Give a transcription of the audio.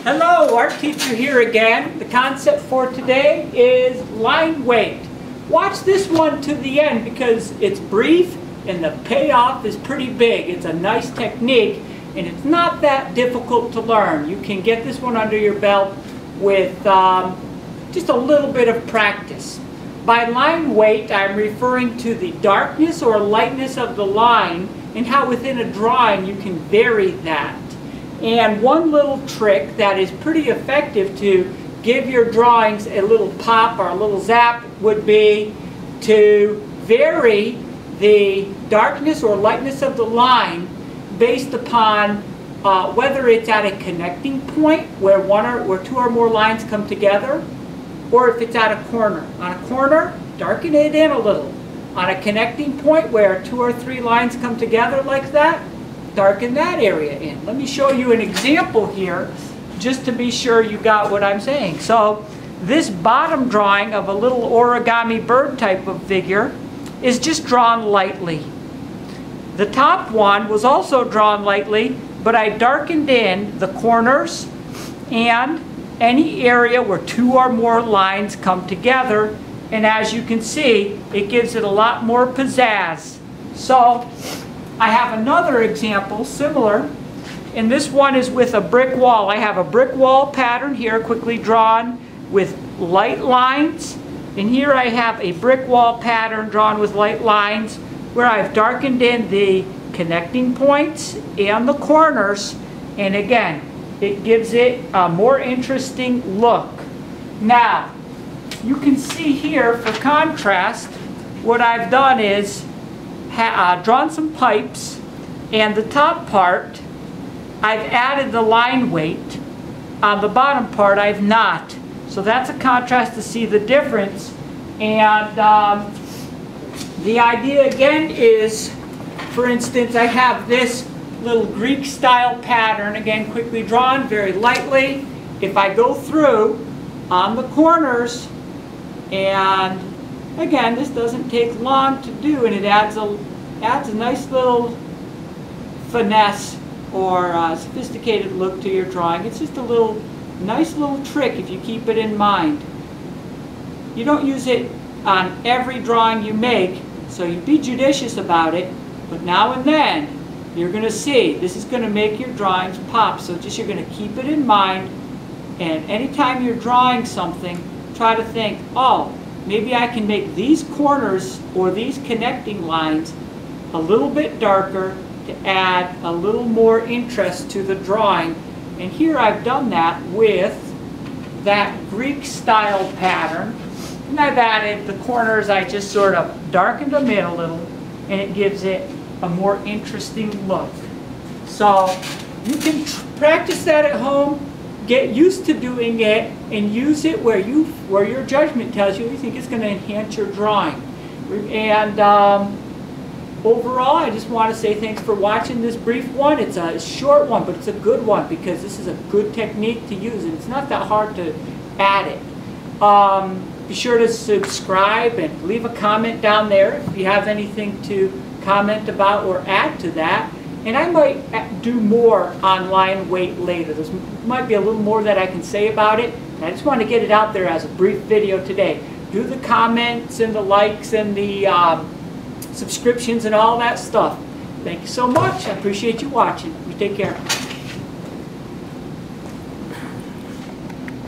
Hello, art teacher here again. The concept for today is line weight. Watch this one to the end because it's brief and the payoff is pretty big. It's a nice technique and it's not that difficult to learn. You can get this one under your belt with just a little bit of practice. By line weight, I'm referring to the darkness or lightness of the line and how within a drawing you can vary that. And one little trick that is pretty effective to give your drawings a little pop or a little zap would be to vary the darkness or lightness of the line based upon whether it's at a connecting point where two or more lines come together, or if it's at a corner. On a corner, darken it in a little. On a connecting point where 2 or 3 lines come together like that, darken that area in. Let me show you an example here just to be sure you got what I'm saying. So this bottom drawing of a little origami bird type of figure is just drawn lightly. The top one was also drawn lightly, but I darkened in the corners and any area where 2 or more lines come together, and as you can see, it gives it a lot more pizzazz. So I have another example similar, and this one is with a brick wall. I have a brick wall pattern here quickly drawn with light lines, and here I have a brick wall pattern drawn with light lines where I've darkened in the connecting points and the corners, and again it gives it a more interesting look. Now you can see here for contrast what I've done is drawn some pipes, and the top part I've added the line weight. On the bottom part I've not. So that's a contrast to see the difference. And the idea again is, for instance, I have this little Greek style pattern, again quickly drawn, very lightly. If I go through on the corners, and again, this doesn't take long to do, and it adds a nice little finesse or sophisticated look to your drawing. It's just a nice little trick if you keep it in mind. You don't use it on every drawing you make, so you be judicious about it, but now and then you're going to see this is going to make your drawings pop, so you're going to keep it in mind, and anytime you're drawing something, try to think, oh, maybe I can make these corners or these connecting lines a little bit darker to add a little more interest to the drawing. And here I've done that with that Greek style pattern, and I've added the corners. I just sort of darkened them in a little, and it gives it a more interesting look. So you can practice that at home. Get used to doing it and use it where your judgment tells you think it's going to enhance your drawing. And overall, I just want to say thanks for watching this brief one. It's a short one, but it's a good one because this is a good technique to use, and it's not that hard to add it. Be sure to subscribe and leave a comment down there if you have anything to comment about or add to that. And I might do more on line weight later. There might be a little more that I can say about it. I just want to get it out there as a brief video today. Do the comments and the likes and the subscriptions and all that stuff. Thank you so much. I appreciate you watching. You take care.